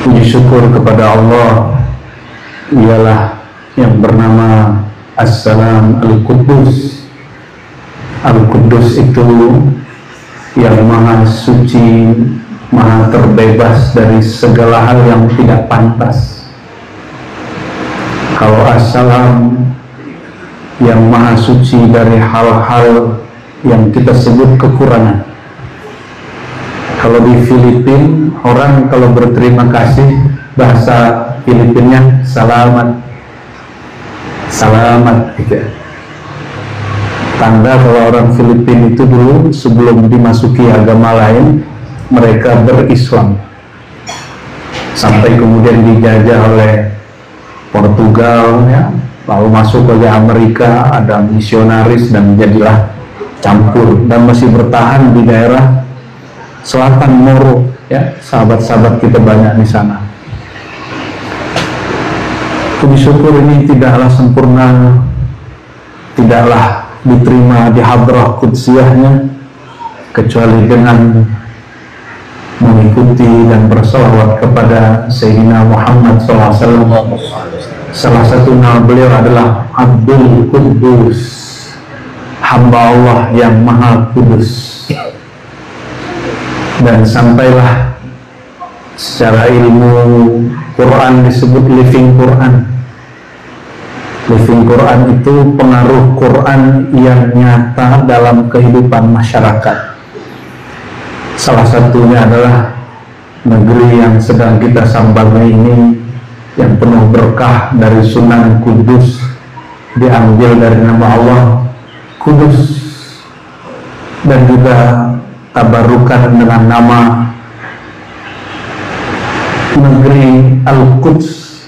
Puji syukur kepada Allah, ialah yang bernama As-Salam Al-Quddus. Al-Quddus itu yang maha suci, maha terbebas dari segala hal yang tidak pantas. Kalau As-Salam yang maha suci dari hal-hal yang kita sebut kekurangan. Kalau di Filipina, orang kalau berterima kasih, bahasa Filipinnya salamat, salamat gitu. Tanda kalau orang Filipina itu dulu sebelum dimasuki agama lain, mereka berislam, sampai kemudian dijajah oleh Portugal, ya, lalu masuk ke Amerika, ada misionaris dan jadilah campur, dan masih bertahan di daerah selatan Moro, ya, sahabat-sahabat kita banyak di sana. Puji syukur ini tidaklah sempurna, tidaklah diterima di hadrah qudsiyahnya kecuali dengan mengikuti dan bersalawat kepada Sayyidina Muhammad SAW. Salah satu nama beliau adalah Abdul Quddus, hamba Allah yang maha kudus. Dan sampailah secara ilmu Quran disebut living Quran. Living Quran itu pengaruh Quran yang nyata dalam kehidupan masyarakat. Salah satunya adalah negeri yang sedang kita sambangi ini, yang penuh berkah dari Sunan Kudus, diambil dari nama Allah Kudus, dan juga tabarukan dengan nama negeri Al-Quds.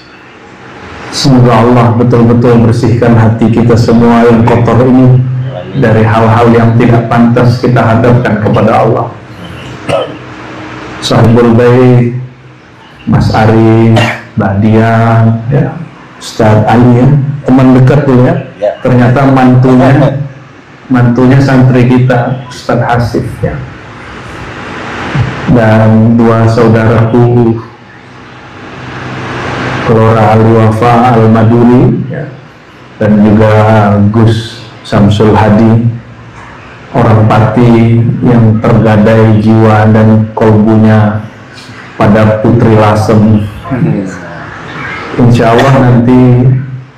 Semoga Allah betul-betul bersihkan hati kita semua yang kotor ini dari hal-hal yang tidak pantas kita hadapkan kepada Allah. Sahibul Bait, Mas Ari, Mbak Dian, ya, Ustaz Ali, ya, teman dekat tuh, ya. Ternyata mantunya santri kita, Ustaz Hasif, ya. Dan dua saudaraku, Kelora Al-Wafa Al-Maduri, ya, dan juga Gus Samsul Hadi, orang Pati yang tergadai jiwa dan kolbunya pada Putri Lasem. Insya Allah nanti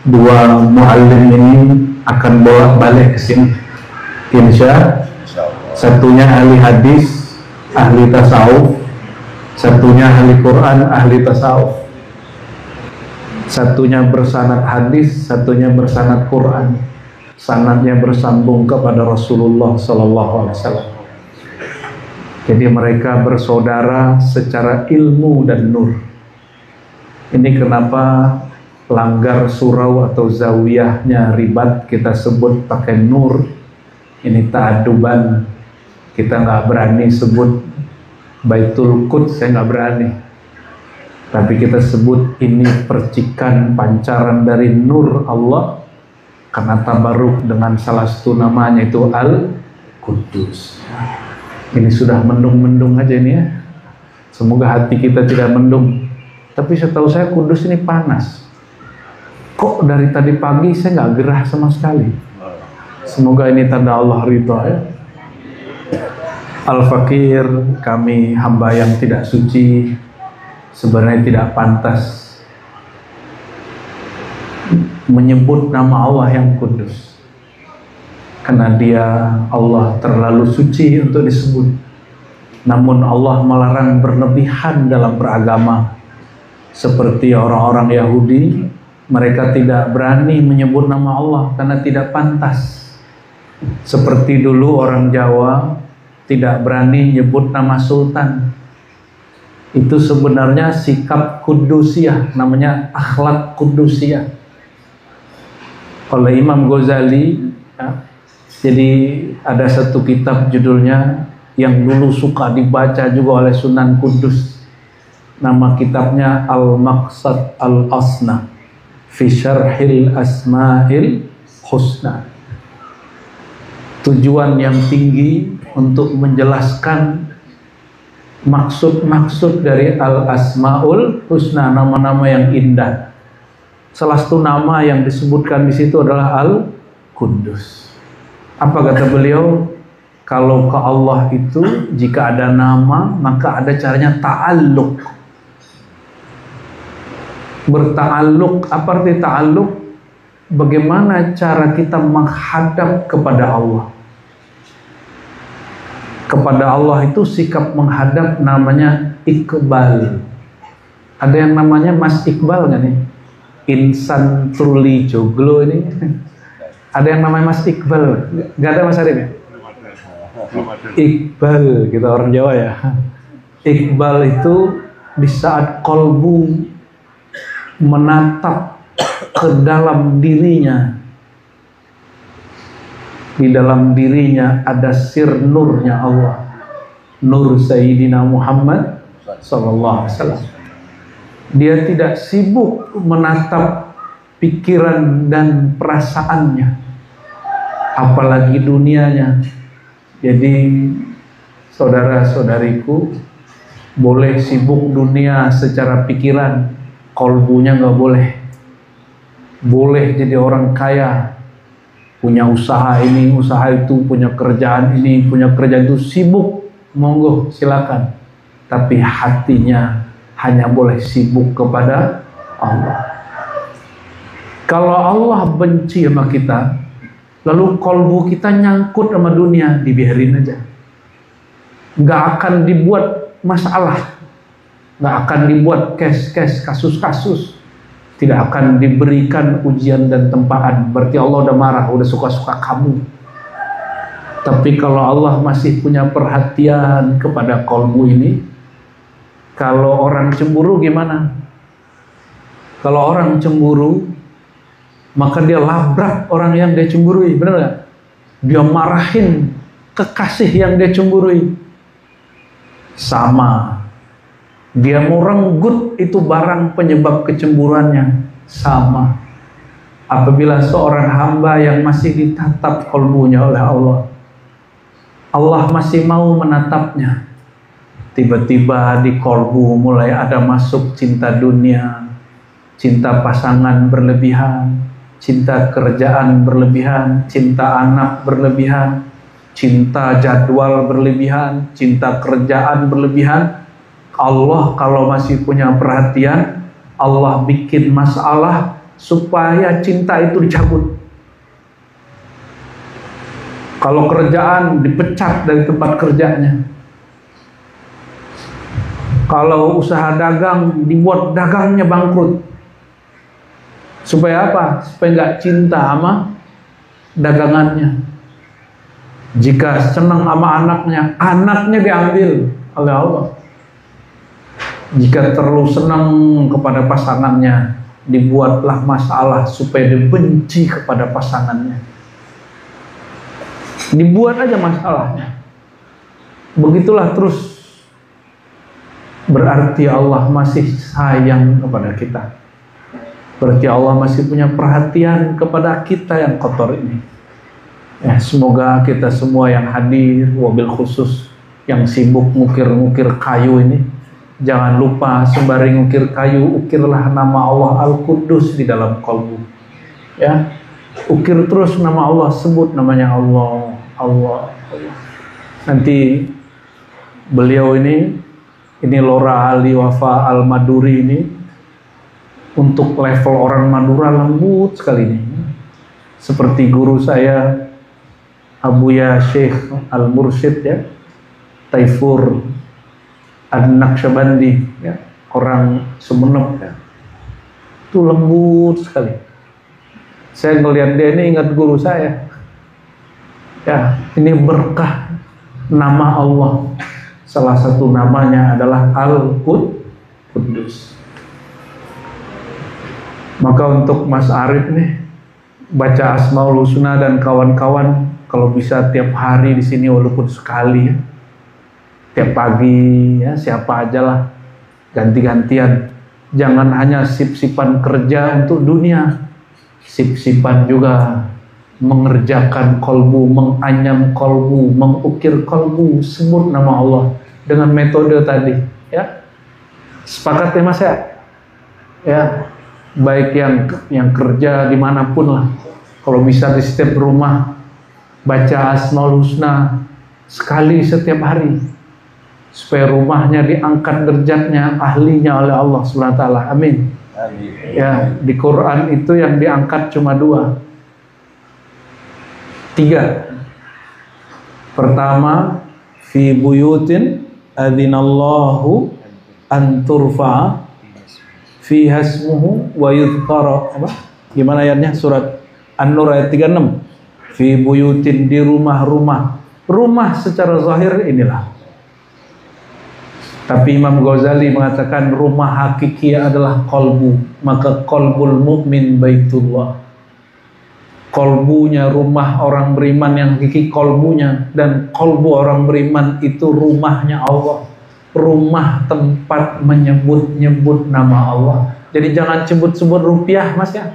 dua muallim ini akan bolak-balik ke sini. Insya satunya ahli hadis, ahli tasawuf, satunya ahli Quran, ahli tasawuf. Satunya bersanad hadis, satunya bersanad Quran. Sanadnya bersambung kepada Rasulullah SAW. Jadi mereka bersaudara secara ilmu dan nur. Ini kenapa langgar surau atau zawiyahnya ribat kita sebut pakai nur. Ini ta'aduban. Kita nggak berani sebut Baitul Quds, saya nggak berani. Tapi kita sebut ini percikan pancaran dari nur Allah, karena tabaruk dengan salah satu namanya itu Al-Quddus. Ini sudah mendung-mendung aja ini, ya. Semoga hati kita tidak mendung. Tapi setahu saya Kudus ini panas. Kok dari tadi pagi saya nggak gerah sama sekali. Semoga ini tanda Allah ridha, ya. Al-Fakir, kami hamba yang tidak suci, sebenarnya tidak pantas menyebut nama Allah yang kudus, karena dia Allah terlalu suci untuk disebut. Namun Allah melarang berlebihan dalam beragama. Seperti orang-orang Yahudi, mereka tidak berani menyebut nama Allah karena tidak pantas. Seperti dulu orang Jawa tidak berani nyebut nama sultan. Itu sebenarnya sikap kudusiyah, namanya akhlak kudusiyah, oleh Imam Ghazali, ya. Jadi ada satu kitab judulnya yang dulu suka dibaca juga oleh Sunan Kudus. Nama kitabnya Al-Maqsad Al-Asna fi Syarhil Asma'il Husna. Tujuan yang tinggi untuk menjelaskan maksud-maksud dari Al-Asmaul Husna, nama-nama yang indah. Salah satu nama yang disebutkan di situ adalah Al-Quddus. Apa kata beliau? Kalau ke Allah itu jika ada nama maka ada caranya ta'alluq. Berta'alluq, apa arti ta'alluq? Bagaimana cara kita menghadap kepada Allah? Kepada Allah itu sikap menghadap namanya Iqbal. Ada yang namanya Mas Iqbal nggak nih? Insan Truli Joglo ini. Ada yang namanya Mas Iqbal? Nggak ada Mas Arif ya? Iqbal, kita orang Jawa ya. Iqbal itu di saat kolbu menatap ke dalam dirinya, di dalam dirinya ada sir nurnya Allah, nur Sayyidina Muhammad sallallahu alaihi wasallam. Dia tidak sibuk menatap pikiran dan perasaannya, apalagi dunianya. Jadi saudara-saudariku, boleh sibuk dunia secara pikiran, kolbunya nggak boleh. Boleh jadi orang kaya, punya usaha ini, usaha itu, punya kerjaan ini, punya kerjaan itu, sibuk, monggo silakan. Tapi hatinya hanya boleh sibuk kepada Allah. Kalau Allah benci sama kita, lalu kolbu kita nyangkut sama dunia, dibiarin aja. Nggak akan dibuat masalah, nggak akan dibuat case-case, kasus-kasus. Tidak akan diberikan ujian dan tempaan. Berarti Allah udah marah, udah suka-suka kamu. Tapi kalau Allah masih punya perhatian kepada kolbu ini, kalau orang cemburu gimana? Kalau orang cemburu, maka dia labrak orang yang dia cemburui, benar nggak? Dia marahin kekasih yang dia cemburui. Sama. Dia mau renggut itu barang penyebab kecemburuannya, sama. Apabila seorang hamba yang masih ditatap kolbunya oleh Allah, Allah masih mau menatapnya, tiba-tiba di kolbu mulai ada masuk cinta dunia, cinta pasangan berlebihan, cinta kerjaan berlebihan, cinta anak berlebihan, cinta jadwal berlebihan, cinta kerjaan berlebihan. Allah kalau masih punya perhatian, Allah bikin masalah supaya cinta itu dicabut. Kalau kerjaan, dipecat dari tempat kerjanya. Kalau usaha dagang, dibuat dagangnya bangkrut. Supaya apa? Supaya nggak cinta sama dagangannya. Jika senang sama anaknya, anaknya diambil oleh Allah. Jika terlalu senang kepada pasangannya, dibuatlah masalah supaya dibenci kepada pasangannya. Dibuat aja masalahnya. Begitulah terus. Berarti Allah masih sayang kepada kita. Berarti Allah masih punya perhatian kepada kita yang kotor ini. Ya, semoga kita semua yang hadir, wabil khusus yang sibuk ngukir-ngukir kayu ini, jangan lupa sembari ngukir kayu, ukirlah nama Allah Al-Quddus di dalam kolbu. Ya, ukir terus nama Allah, sebut namanya Allah, Allah, Allah. Nanti beliau ini Lora Ali Wafa Al-Maduri ini, untuk level orang Madura lembut sekali ini. Seperti guru saya Abuya Syekh Al-Mursyid ya, Taifur An-Naqsyabandi ya, orang Sumeneb ya. Itu lembut sekali. Saya ngelihat dia ini ingat guru saya. Ya, ini berkah nama Allah. Salah satu namanya adalah Al-Quddus. Maka untuk Mas Arif nih, baca Asmaul Husna dan kawan-kawan, kalau bisa tiap hari di sini walaupun sekali ya. Tiap pagi ya, siapa aja lah, ganti-gantian. Jangan hanya sip-sipan kerja untuk dunia, sip-sipan juga mengerjakan kolbu, menganyam kolbu, mengukir kolbu, sebut nama Allah. dengan metode tadi, ya. Sepakat ya Mas ya? Ya, baik yang kerja dimanapun lah. Kalau bisa di setiap rumah baca Asmaul Husna sekali setiap hari, supaya rumahnya diangkat derajatnya, ahlinya oleh Allah Subhanahu wa taala. Amin. Amin. Ya, di Quran itu yang diangkat cuma 2, 3. Pertama, fi buyutin adzinallahu an turfa fi hasmuhu wa yudhkara. Apa? Gimana ayatnya? Surat An-Nur ayat 36. Fi buyutin, di rumah-rumah. Rumah secara zahir inilah. Tapi Imam Ghazali mengatakan rumah hakiki adalah qalbu. Maka qalbul mu'min baitullah. Kolbunya rumah orang beriman yang hakiki kolbunya, dan kolbu orang beriman itu rumahnya Allah, rumah tempat menyebut-nyebut nama Allah. Jadi jangan sebut-sebut rupiah Mas ya,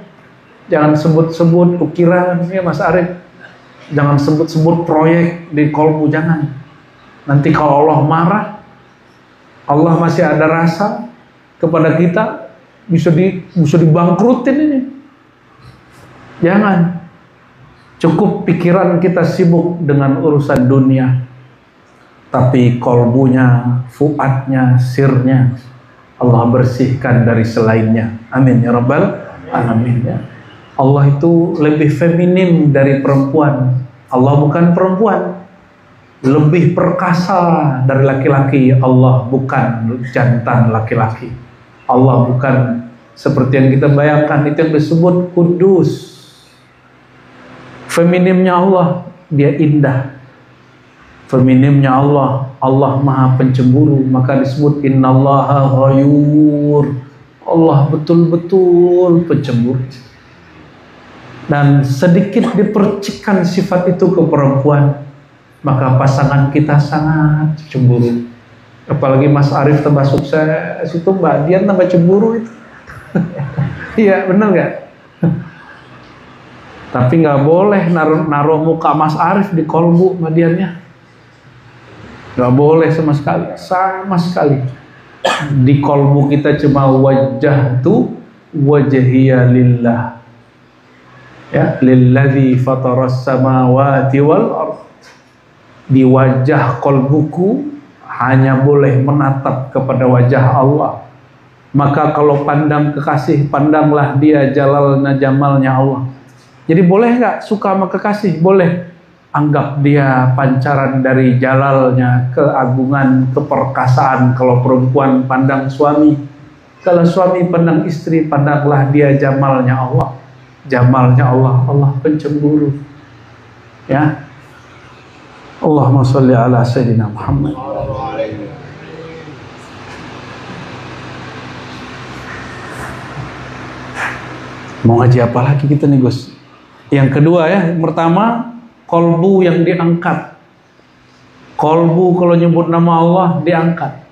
jangan sebut-sebut ukiran ya Mas Arif, jangan sebut-sebut proyek di kolbu, jangan. Nanti kalau Allah marah, Allah masih ada rasa kepada kita, bisa dibangkrutin ini. Jangan. Cukup pikiran kita sibuk dengan urusan dunia, tapi kolbunya, fuadnya, sirnya Allah bersihkan dari selainnya. Amin ya rabbal alamin ya. Allah itu lebih feminim dari perempuan. Allah bukan perempuan. Lebih perkasa dari laki-laki. Allah bukan jantan laki-laki. Allah bukan seperti yang kita bayangkan. Itu yang disebut kudus. Feminimnya Allah, dia indah. Feminimnya Allah, Allah maha pencemburu. Maka disebut innallaha ghayur. Allah betul-betul pencemburu. Dan sedikit dipercikkan sifat itu ke perempuan, maka pasangan kita sangat cemburu. Apalagi Mas Arif tambah sukses, itu Mbak Dian tambah cemburu itu. Iya, benar gak? Tapi nggak boleh naruh muka Mas Arif di kolbu Madiannya, nggak boleh sama sekali. Di kolbu kita cuma wajah tu wajhiya lillah, ya, lilladzi fataras samawati wal ardh. Di wajah kolbuku hanya boleh menatap kepada wajah Allah. Maka kalau pandang kekasih, pandanglah dia jalalna jamalnya Allah. Jadi boleh nggak suka sama kekasih? Boleh. Anggap dia pancaran dari jalalnya, keagungan, keperkasaan. Kalau perempuan pandang suami, kalau suami pandang istri, pandanglah dia jamalnya Allah. Jamalnya Allah, Allah pencemburu. Ya. Allahumma sholli ala sayyidina Muhammad. Mau ngaji apa lagi kita nih Gus? Yang kedua ya, yang pertama kolbu yang diangkat. Kolbu kalau nyebut nama Allah diangkat.